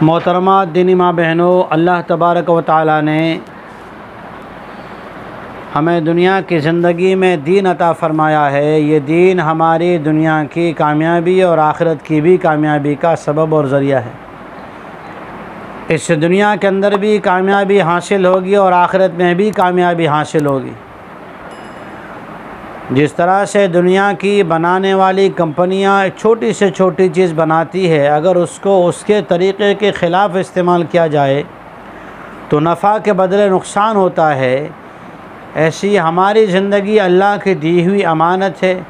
محترمہ دینی ماں بہنوں، اللہ تبارک و تعالیٰ نے ہمیں دنیا کی زندگی میں دین عطا فرمایا ہے۔ یہ دین ہماری دنیا کی کامیابی اور آخرت کی بھی کامیابی کا سبب اور ذریعہ ہے۔ اس دنیا کے اندر بھی کامیابی حاصل ہوگی اور آخرت میں بھی کامیابی حاصل ہوگی۔ جس طرح سے دنیا کی بنانے والی کمپنیاں چھوٹی سے چھوٹی چیز بناتی ہے، اگر اس کو اس کے طریقے کے خلاف استعمال کیا جائے تو نفع کے بدلے نقصان ہوتا ہے۔ ایسی ہماری زندگی اللہ کی دی ہوئی امانت ہے۔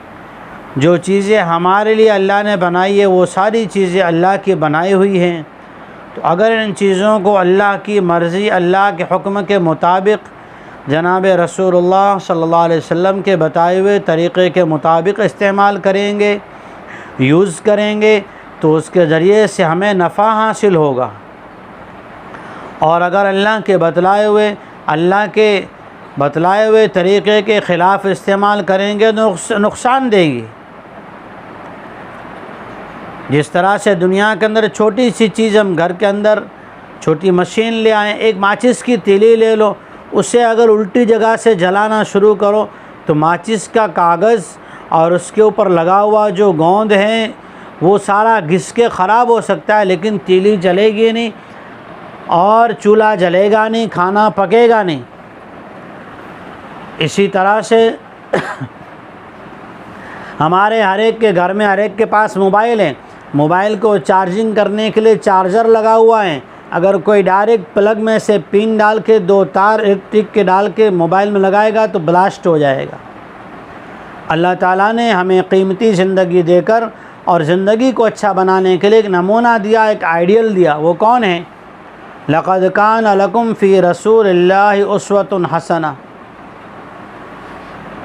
جو چیزیں ہمارے لیے اللہ نے بنائی ہے وہ ساری چیزیں اللہ کی بنائی ہوئی ہیں، تو اگر ان چیزوں کو اللہ کی مرضی، اللہ کے حکم کے مطابق، جناب رسول اللہ صلی اللہ علیہ وسلم کے بتائے ہوئے طریقے کے مطابق استعمال کریں گے، یوز کریں گے، تو اس کے ذریعے سے ہمیں نفع حاصل ہوگا۔ اور اگر اللہ کے بتلائے ہوئے طریقے کے خلاف استعمال کریں گے تو نقصان دے گی۔ جس طرح سے دنیا کے اندر چھوٹی سی چیز، ہم گھر کے اندر چھوٹی مشین لے آئیں، ایک ماچس کی تیلی لے لو، اسے اگر الٹی جگہ سے جلانا شروع کرو تو ماچس کا کاغذ اور اس کے اوپر لگا ہوا جو گوند ہے وہ سارا گھس کے خراب ہو سکتا ہے، لیکن تیلی جلے گی نہیں اور چولہا جلے گا نہیں، کھانا پکے گا نہیں۔ اسی طرح سے ہمارے ہر ایک کے گھر میں، ہر ایک کے پاس موبائل ہیں، موبائل کو چارجنگ کرنے کے لیے چارجر لگا ہوا ہے۔ اگر کوئی ڈائریکٹ پلگ میں سے پن ڈال کے دو تار الیکٹرک کے ڈال کے موبائل میں لگائے گا تو بلاسٹ ہو جائے گا۔ اللہ تعالیٰ نے ہمیں قیمتی زندگی دے کر اور زندگی کو اچھا بنانے کے لیے ایک نمونہ دیا، ایک آئیڈیل دیا۔ وہ کون ہے؟ لَقَدْ كَانَ لَكُمْ فِي رَسُولِ اللَّهِ أُسْوَةٌ حَسَنَةٌ۔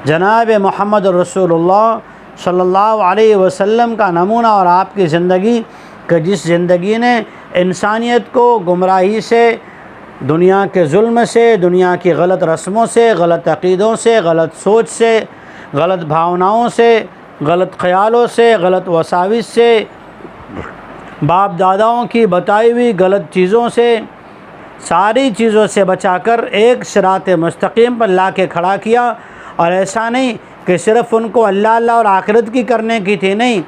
جناب محمد رسول اللہ صلی اللہ علیہ وسلم کا نمونہ اور آپ کی زندگی، کہ جس زندگی نے انسانیت کو گمراہی سے، دنیا کے ظلم سے، دنیا کی غلط رسموں سے، غلط عقیدوں سے، غلط سوچ سے، غلط بھاوناؤں سے، غلط خیالوں سے، غلط وساوس سے، باپ داداؤں کی بتائی ہوئی غلط چیزوں سے، ساری چیزوں سے بچا کر ایک صراط مستقیم پر لا کے کھڑا کیا۔ اور ایسا نہیں کہ صرف ان کو اللہ اللہ اور آخرت کی کرنے کی تھی، نہیں،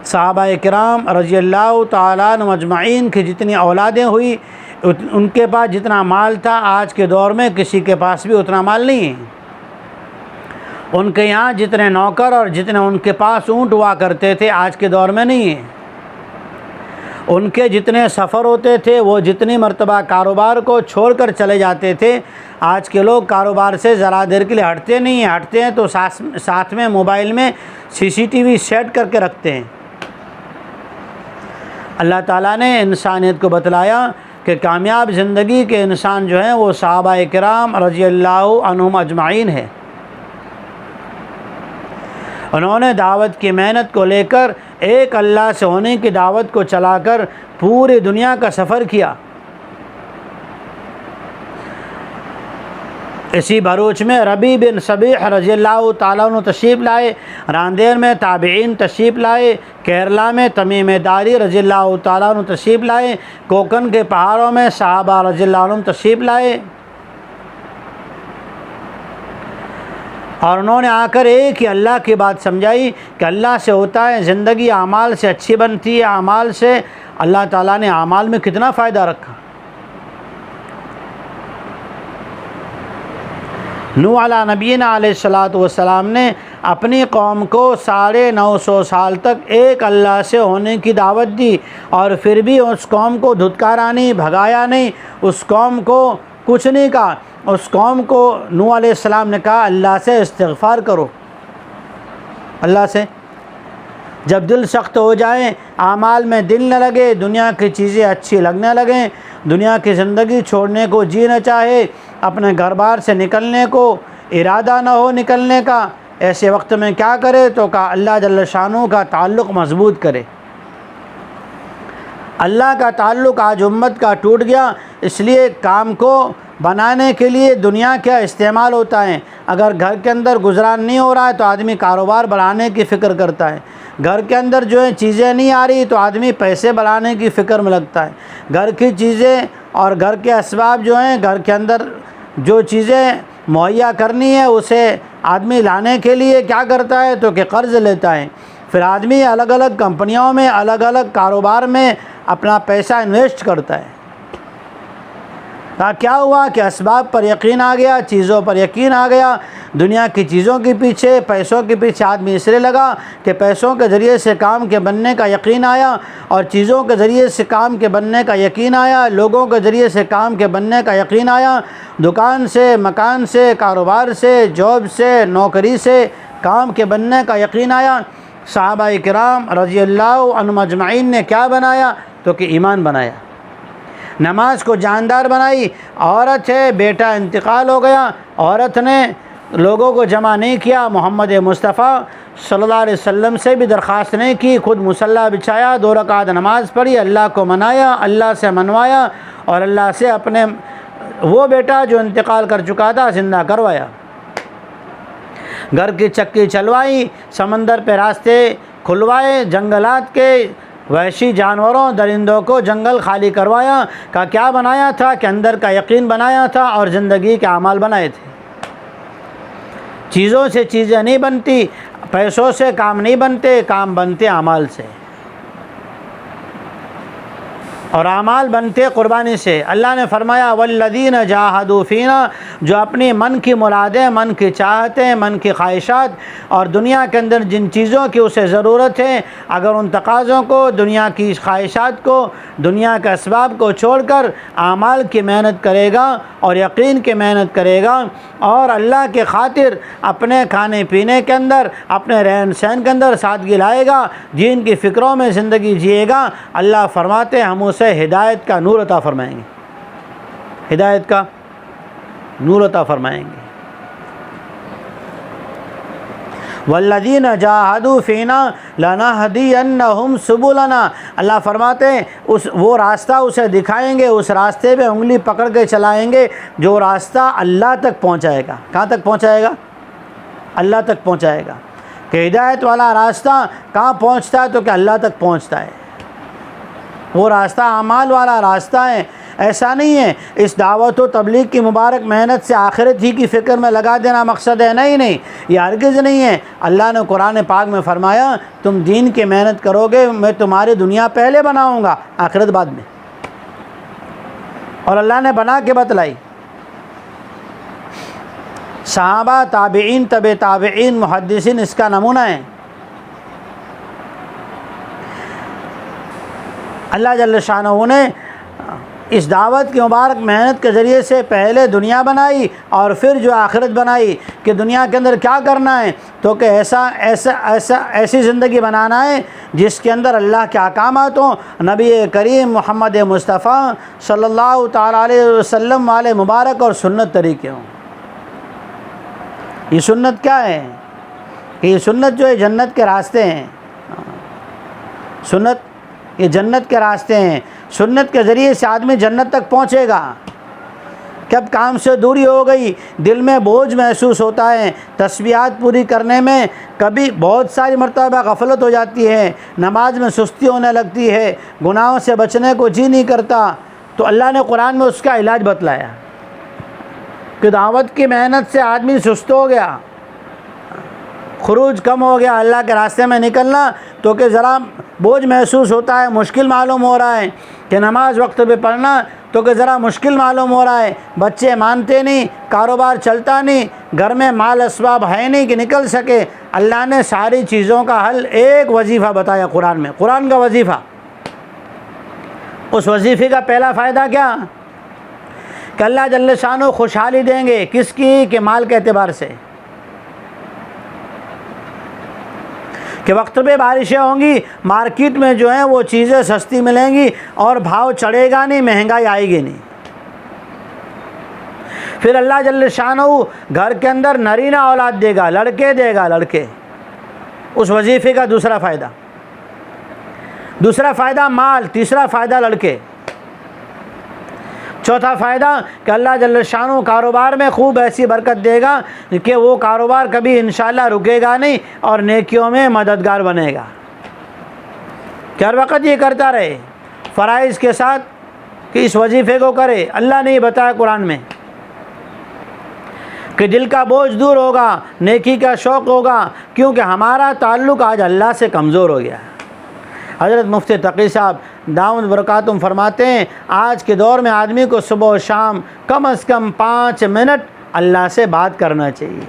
صحابہ کرام رضی اللہ تعالیٰ عنہم اجمعین کی جتنی اولادیں ہوئی، ان کے پاس جتنا مال تھا آج کے دور میں کسی کے پاس بھی اتنا مال نہیں ہے۔ ان کے یہاں جتنے نوکر اور جتنے ان کے پاس اونٹ ہوا کرتے تھے آج کے دور میں نہیں ہے۔ ان کے جتنے سفر ہوتے تھے، وہ جتنی مرتبہ کاروبار کو چھوڑ کر چلے جاتے تھے، آج کے لوگ کاروبار سے ذرا دیر کے لیے ہٹتے نہیں ہیں، ہٹتے ہیں تو ساتھ میں موبائل میں CCTV سیٹ کر کے رکھتے ہیں۔ اللہ تعالیٰ نے انسانیت کو بتلایا کہ کامیاب زندگی کے انسان جو ہیں وہ صحابہ کرام رضی اللہ عنہم اجمعین ہے۔ انہوں نے دعوت کی محنت کو لے کر ایک اللہ سے ہونے کی دعوت کو چلا کر پوری دنیا کا سفر کیا۔ اسی بھروچ میں ربیع بن صبیح رضی اللہ تعالیٰ عنہ تشریف لائے، راندیر میں تابعین تشریف لائے، کیرلا میں تمیم داری رضی اللہ تعالیٰ عنہ تشریف لائے، کوکن کے پہاڑوں میں صحابہ رضی اللہ عنہ تشریف لائے، اور انہوں نے آ کر ایک ہی اللہ کی بات سمجھائی کہ اللہ سے ہوتا ہے زندگی اعمال سے اچھی بنتی ہے، اعمال سے اللہ تعالیٰ نے اعمال میں کتنا فائدہ رکھا۔ نوح علیہ نبینا علیہ الصلاۃ والسلام نے اپنی قوم کو 950 سال تک ایک اللہ سے ہونے کی دعوت دی، اور پھر بھی اس قوم کو دھتکارا نہیں، بھگایا نہیں، اس قوم کو کچھ نہیں کہا۔ اس قوم کو نوح علیہ السلام نے کہا اللہ سے استغفار کرو، اللہ سے۔ جب دل سخت ہو جائیں، اعمال میں دل نہ لگے، دنیا کی چیزیں اچھی لگنے لگیں، دنیا کی زندگی چھوڑنے کو جی نہ چاہے، اپنے گھر بار سے نکلنے کو ارادہ نہ ہو نکلنے کا، ایسے وقت میں کیا کرے؟ تو کہا اللہ جل شانہ کا تعلق مضبوط کرے۔ اللہ کا تعلق آج امت کا ٹوٹ گیا، اس لیے کام کو بنانے کے لیے دنیا کا استعمال ہوتا ہے۔ اگر گھر کے اندر گزران نہیں ہو رہا ہے تو آدمی کاروبار بڑھانے کی فکر کرتا ہے، گھر کے اندر جو ہے چیزیں نہیں آ رہی تو آدمی پیسے بڑھانے کی فکر میں لگتا ہے، گھر کی چیزیں اور گھر کے اسباب جو ہیں، گھر کے اندر جو چیزیں مہیا کرنی ہے اسے آدمی لانے کے لیے کیا کرتا ہے تو کہ قرض لیتا ہے۔ پھر آدمی الگ الگ کمپنیوں میں، الگ الگ کاروبار میں اپنا پیسہ انویسٹ کرتا ہے۔ کیا ہوا کہ اسباب پر یقین آ گیا، چیزوں پر یقین آ گیا، دنیا کی چیزوں کے پیچھے، پیسوں کے پیچھے آدمی اس لیے لگا کہ پیسوں کے ذریعے سے کام کے بننے کا یقین آیا، اور چیزوں کے ذریعے سے کام کے بننے کا یقین آیا، لوگوں کے ذریعے سے کام کے بننے کا یقین آیا، دکان سے، مکان سے، کاروبار سے، جاب سے، نوکری سے کام کے بننے کا یقین آیا۔ صحابہ کرام رضی اللہ عنہم اجمعین نے کیا بنایا تو کہ ایمان بنایا، نماز کو جاندار بنائی۔ عورت ہے، بیٹا انتقال ہو گیا، عورت نے لوگوں کو جمع نہیں کیا، محمد مصطفیٰ صلی اللہ علیہ وسلم سے بھی درخواست نہیں کی، خود مصلی بچھایا، 2 رکعت نماز پڑھی، اللہ کو منایا، اللہ سے منوایا، اور اللہ سے اپنے وہ بیٹا جو انتقال کر چکا تھا زندہ کروایا۔ گھر کی چکی چلوائی، سمندر پہ راستے کھلوائے، جنگلات کے وحشی جانوروں، درندوں کو جنگل خالی کروایا۔ کا کیا بنایا تھا کہ اندر کا یقین بنایا تھا اور زندگی کے اعمال بنائے تھے۔ چیزوں سے چیزیں نہیں بنتی، پیسوں سے کام نہیں بنتے، کام بنتے اعمال سے، اور اعمال بنتے قربانی سے۔ اللہ نے فرمایا والذین جاہدوا فینا، جو اپنی من کی مرادیں، من کی چاہتیں، من کی خواہشات اور دنیا کے اندر جن چیزوں کی اسے ضرورت ہے، اگر ان تقاضوں کو، دنیا کی خواہشات کو، دنیا کے اسباب کو چھوڑ کر اعمال کی محنت کرے گا اور یقین کی محنت کرے گا، اور اللہ کے خاطر اپنے کھانے پینے کے اندر، اپنے رہن سہن کے اندر سادگی لائے گا، دین کی فکروں میں زندگی جیے گا، اللہ فرماتے ہم اسے ہدایت کا نور عطا فرمائیں گے، ہدایت کا نور عطا فرمائیں گے۔ والذین جاہدوا فینا لنہدینہم سبلنا، اللہ فرماتے ہیں وہ راستہ اسے دکھائیں گے، اس راستے پہ انگلی پکڑ کے چلائیں گے جو راستہ اللہ تک پہنچائے گا۔ کہاں تک پہنچائے گا؟ اللہ تک پہنچائے گا۔ کہ ہدایت والا راستہ کہاں پہنچتا ہے تو کہ اللہ تک پہنچتا ہے، وہ راستہ اعمال والا راستہ ہے۔ ایسا نہیں ہے اس دعوت و تبلیغ کی مبارک محنت سے آخرت ہی کی فکر میں لگا دینا مقصد ہے، نہیں، یہ ہرگز نہیں ہے۔ اللہ نے قرآن پاک میں فرمایا تم دین کی محنت کرو گے، میں تمہاری دنیا پہلے بناؤں گا، آخرت بعد میں، اور اللہ نے بنا کے بتلائی۔ صحابہ، تابعین، طب تابعین، محدثین اس کا نمونہ ہے۔ اللہ جل شانہ نے اس دعوت کی مبارک محنت کے ذریعے سے پہلے دنیا بنائی اور پھر جو آخرت بنائی، کہ دنیا کے اندر کیا کرنا ہے تو کہ ایسی زندگی بنانا ہے جس کے اندر اللہ کے احکامات ہوں، نبی کریم محمد مصطفیٰ صلی اللہ تعالیٰ علیہ وسلم والے مبارک اور سنت طریقے ہوں۔ یہ سنت کیا ہے کہ یہ سنت جو ہے جنت کے راستے ہیں، سنت یہ جنت کے راستے ہیں۔ سنت کے ذریعے سے آدمی جنت تک پہنچے گا۔ کب کام سے دوری ہو گئی، دل میں بوجھ محسوس ہوتا ہے، تسبیحات پوری کرنے میں کبھی بہت ساری مرتبہ غفلت ہو جاتی ہے، نماز میں سستی ہونے لگتی ہے، گناہوں سے بچنے کو جی نہیں کرتا، تو اللہ نے قرآن میں اس کا علاج بتلایا کہ دعوت کی محنت سے آدمی سست ہو گیا، خروج کم ہو گیا، اللہ کے راستے میں نکلنا تو کہ ذرا بوجھ محسوس ہوتا ہے، مشکل معلوم ہو رہا ہے، کہ نماز وقت پہ پڑھنا تو کہ ذرا مشکل معلوم ہو رہا ہے، بچے مانتے نہیں، کاروبار چلتا نہیں، گھر میں مال اسباب ہے نہیں کہ نکل سکے۔ اللہ نے ساری چیزوں کا حل ایک وظیفہ بتایا قرآن میں، قرآن کا وظیفہ۔ اس وظیفے کا پہلا فائدہ کیا کہ اللہ جل شانہ خوشحالی دیں گے، کس کی؟ کہ مال کے اعتبار سے، کہ وقت پہ بارشیں ہوں گی، مارکیٹ میں جو ہیں وہ چیزیں سستی ملیں گی اور بھاؤ چڑھے گا نہیں، مہنگائی آئے گی نہیں۔ پھر اللہ جل شانہ گھر کے اندر نرینہ اولاد دے گا، لڑکے دے گا، لڑکے۔ اس وظیفے کا دوسرا فائدہ، دوسرا فائدہ مال، تیسرا فائدہ لڑکے، چوتھا فائدہ کہ اللہ جل شانہ کاروبار میں خوب ایسی برکت دے گا کہ وہ کاروبار کبھی انشاءاللہ رکے گا نہیں اور نیکیوں میں مددگار بنے گا، کہ ہر وقت یہ کرتا رہے فرائض کے ساتھ کہ اس وظیفے کو کرے۔ اللہ نے یہ بتایا قرآن میں کہ دل کا بوجھ دور ہوگا، نیکی کا شوق ہوگا، کیونکہ ہمارا تعلق آج اللہ سے کمزور ہو گیا ہے۔ حضرت مفتی تقی صاحب دامت برکاتہم فرماتے ہیں آج کے دور میں آدمی کو صبح و شام کم از کم 5 منٹ اللہ سے بات کرنا چاہیے۔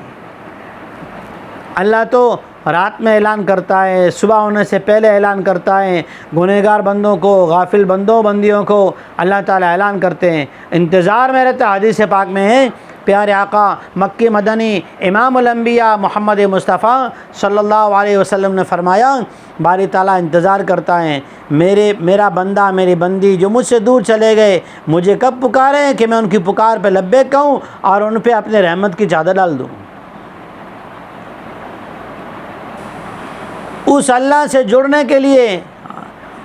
اللہ تو رات میں اعلان کرتا ہے، صبح ہونے سے پہلے اعلان کرتا ہے، گنہگار بندوں کو، غافل بندیوں کو اللہ تعالیٰ اعلان کرتے ہیں، انتظار میں رہتا ہے۔ حدیث پاک میں ہے پیارے آقا مکی مدنی امام الانبیاء محمد مصطفیٰ صلی اللہ علیہ وسلم نے فرمایا باری تعالیٰ انتظار کرتا ہے میرا بندہ میری بندی جو مجھ سے دور چلے گئے مجھے کب پکاریں کہ میں ان کی پکار پہ لبیک کہوں اور ان پہ اپنے رحمت کی چادر ڈال دوں۔ اس اللہ سے جڑنے کے لیے،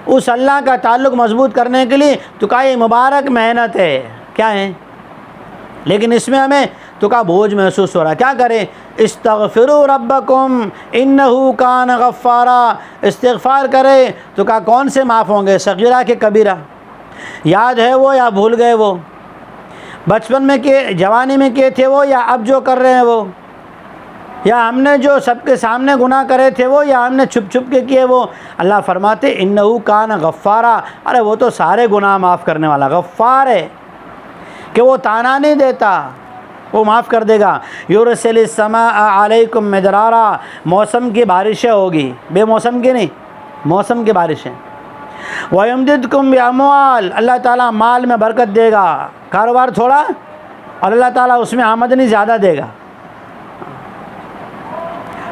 اس اللہ کا تعلق مضبوط کرنے کے لیے تو کا یہ مبارک محنت ہے، کیا ہے؟ لیکن اس میں ہمیں تو کا بوجھ محسوس ہو رہا ہے۔ کیا کریں؟ استغفروا ربکم انہ کان غفارا، استغفار کرے تو کا کون سے معاف ہوں گے؟ صغیرہ کے کبیرہ، یاد ہے وہ یا بھول گئے وہ، بچپن میں کیے، جوانی میں کیے تھے وہ، یا اب جو کر رہے ہیں وہ، یا ہم نے جو سب کے سامنے گناہ کرے تھے وہ، یا ہم نے چھپ چھپ کے کیے وہ۔ اللہ فرماتے انہ کان غفارا، ارے وہ تو سارے گناہ معاف کرنے والا غفار ہے، کہ وہ تانا نہیں دیتا، وہ معاف کر دے گا۔ یرسل السماء علیکم مدرارا، موسم کی بارشیں ہوگی، بے موسم کی نہیں، موسم کی بارشیں۔ وَيُمْدِدْكُمْ بِأَمْوَالٍ، اللہ تعالیٰ مال میں برکت دے گا، کاروبار تھوڑا اور اللہ تعالیٰ اس میں آمدنی زیادہ دے گا،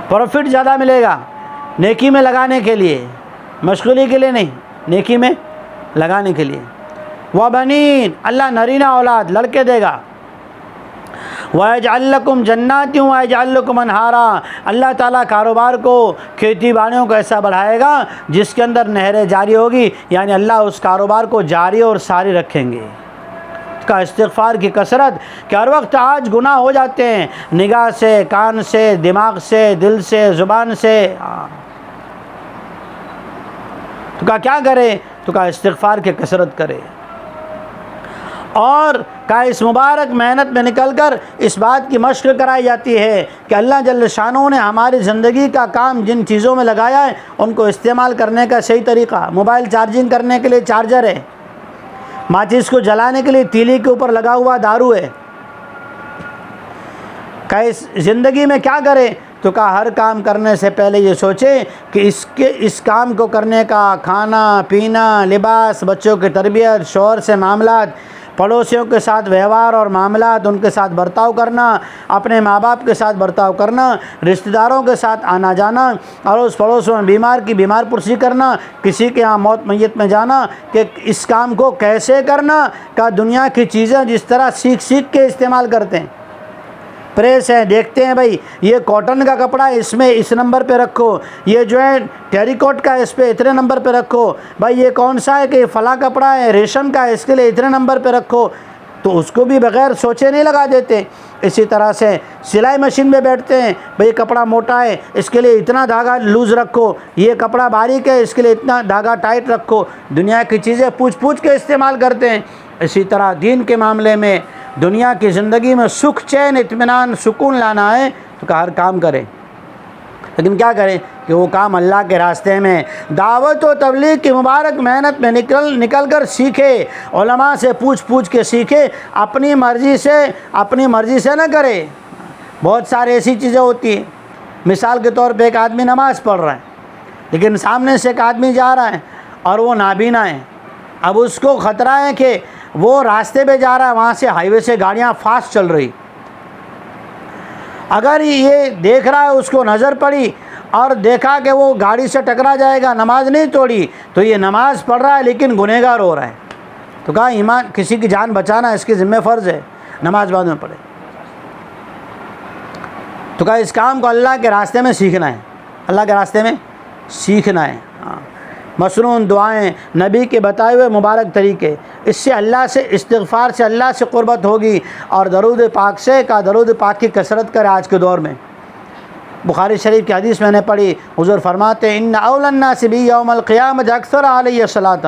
پروفٹ زیادہ ملے گا، نیکی میں لگانے کے لیے، مشغولی کے لیے نہیں، نیکی میں لگانے کے لیے۔ وَبَنِينَ، اللہ نرینہ اولاد لڑکے دے گا۔ وَيَجْعَلْ لَكُمْ جَنَّاتٍ وَيَجْعَلْ لَكُمْ أَنْهَارًا، اللہ تعالیٰ کاروبار کو، کھیتی باڑیوں کو ایسا بڑھائے گا جس کے اندر نہریں جاری ہوگی، یعنی اللہ اس کاروبار کو جاری اور ساری رکھیں گے۔ اس کا استغفار کی کثرت کہ ہر وقت آج گناہ ہو جاتے ہیں، نگاہ سے، کان سے، دماغ سے، دل سے، زبان سے، تو کیا کرے؟ تو کا استغفار کی کثرت کرے، اور کا اس مبارک محنت میں نکل کر اس بات کی مشق کرائی جاتی ہے کہ اللہ جل شانہ نے ہماری زندگی کا کام جن چیزوں میں لگایا ہے ان کو استعمال کرنے کا صحیح طریقہ۔ موبائل چارجنگ کرنے کے لیے چارجر ہے، ماچس کو جلانے کے لیے تیلی کے اوپر لگا ہوا دارو ہے۔ کہ اس زندگی میں کیا کرے؟ تو کہا ہر کام کرنے سے پہلے یہ سوچے کہ اس کام کو کرنے کا کھانا پینا، لباس، بچوں کی تربیت، شوہر سے معاملات، پڑوسیوں کے ساتھ ویوہار اور معاملات، ان کے ساتھ برتاؤ کرنا، اپنے ماں باپ کے ساتھ برتاؤ کرنا، رشتہ داروں کے ساتھ آنا جانا، اور اس پڑوسوں میں بیمار کی بیمار پرسی کرنا، کسی کے یہاں موت میت میں جانا، کہ اس کام کو کیسے کرنا کا دنیا کی چیزیں جس طرح سیکھ کے استعمال کرتے ہیں۔ پریس ہے، دیکھتے ہیں بھائی یہ کاٹن کا کپڑا ہے، اس میں اس نمبر پہ رکھو، یہ جو ہے ٹیری کوٹ کا اس پہ اتنے نمبر پہ رکھو، بھائی یہ کون سا ہے کہ فلاں کپڑا ہے ریشم کا ہے اس کے لیے اتنے نمبر پہ رکھو، تو اس کو بھی بغیر سوچے نہیں لگا دیتے۔ اسی طرح سے سلائی مشین میں بیٹھتے ہیں، بھئی کپڑا موٹا ہے اس کے لیے اتنا دھاگا لوز رکھو، یہ کپڑا باریک ہے اس کے لیے اتنا دھاگا ٹائٹ رکھو، دنیا کی چیزیں پوچھ کے استعمال کرتے ہیں۔ اسی طرح دین کے معاملے میں، دنیا کی زندگی میں سکھ، چین، اطمینان، سکون لانا ہے تو کہ ہر کام کرے، لیکن کیا کرے کہ وہ کام اللہ کے راستے میں، دعوت و تبلیغ کی مبارک محنت میں نکل کر سیکھے، علماء سے پوچھ کے سیکھے، اپنی مرضی سے نہ کرے۔ بہت سارے ایسی چیزیں ہوتی ہیں، مثال کے طور پہ ایک آدمی نماز پڑھ رہا ہے لیکن سامنے سے ایک آدمی جا رہا ہے اور وہ نابینا ہے، اب اس کو خطرہ ہے کہ وہ راستے پہ جا رہا ہے، وہاں سے ہائی وے سے گاڑیاں فاسٹ چل رہی، اگر یہ دیکھ رہا ہے، اس کو نظر پڑی اور دیکھا کہ وہ گاڑی سے ٹکرا جائے گا، نماز نہیں توڑی، تو یہ نماز پڑھ رہا ہے لیکن گنہگار ہو رہا ہے، تو کہا ایمان کسی کی جان بچانا اس کے ذمہ فرض ہے، نماز بعد میں پڑھے، تو کہا اس کام کو اللہ کے راستے میں سیکھنا ہے، اللہ کے راستے میں سیکھنا ہے۔ مصنون دعائیں، نبی کے بتائے ہوئے مبارک طریقے، اس سے اللہ سے استغفار سے اللہ سے قربت ہوگی، اور درود پاک سے درود پاک کی کثرت کرے۔ آج کے دور میں بخاری شریف کی حدیث میں نے پڑھی، حضور فرماتے ہیں ان اول الناس بی یوم القیامۃ اکثر علیہ صلاۃ،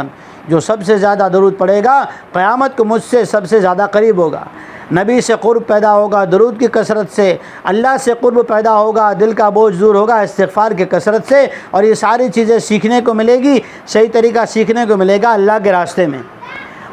جو سب سے زیادہ درود پڑھے گا قیامت کو مجھ سے سب سے زیادہ قریب ہوگا۔ نبی سے قرب پیدا ہوگا درود کی کثرت سے، اللہ سے قرب پیدا ہوگا، دل کا بوجھ دور ہوگا استغفار کی کثرت سے، اور یہ ساری چیزیں سیکھنے کو ملے گی، صحیح طریقہ سیکھنے کو ملے گا اللہ کے راستے میں۔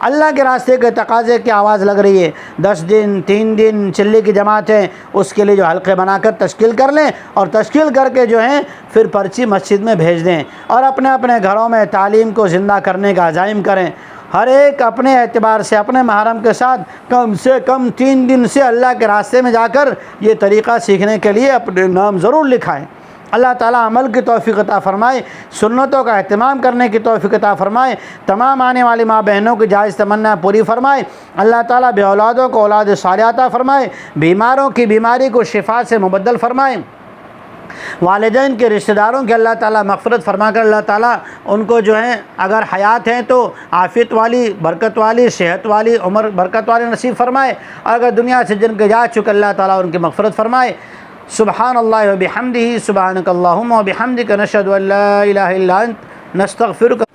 اللہ کے راستے کے تقاضے کی آواز لگ رہی ہے، 10 دن 3 دن چلی کی جماعت ہے، اس کے لیے جو حلقے بنا کر تشکیل کر لیں، اور تشکیل کر کے جو ہیں پھر پرچی مسجد میں بھیج دیں، اور اپنے اپنے گھروں میں تعلیم کو زندہ کرنے کا عزائم کریں۔ ہر ایک اپنے اعتبار سے اپنے محرم کے ساتھ کم سے کم 3 دن سے اللہ کے راستے میں جا کر یہ طریقہ سیکھنے کے لیے اپنے نام ضرور لکھائیں۔ اللہ تعالیٰ عمل کی توفیق عطا فرمائے، سنتوں کا اہتمام کرنے کی توفیق عطا فرمائے، تمام آنے والی ماں بہنوں کی جائز تمنا پوری فرمائے۔ اللہ تعالیٰ بے اولادوں کو اولاد صالحہ عطا فرمائے، بیماروں کی بیماری کو شفا سے مبدل فرمائے، والدین کے رشتہ داروں کی اللہ تعالیٰ مغفرت فرما کر اللہ تعالیٰ ان کو جو ہیں اگر حیات ہیں تو عافیت والی، برکت والی، صحت والی، عمر برکت والی نصیب فرمائے، اور اگر دنیا سے جن کے جا چکے اللہ تعالیٰ ان کی مغفرت فرمائے۔ سبحان اللہ و بحمدہ، سبحانک اللہم و بحمدک، نشہد ان لا الہ الا انت، نستغفرک۔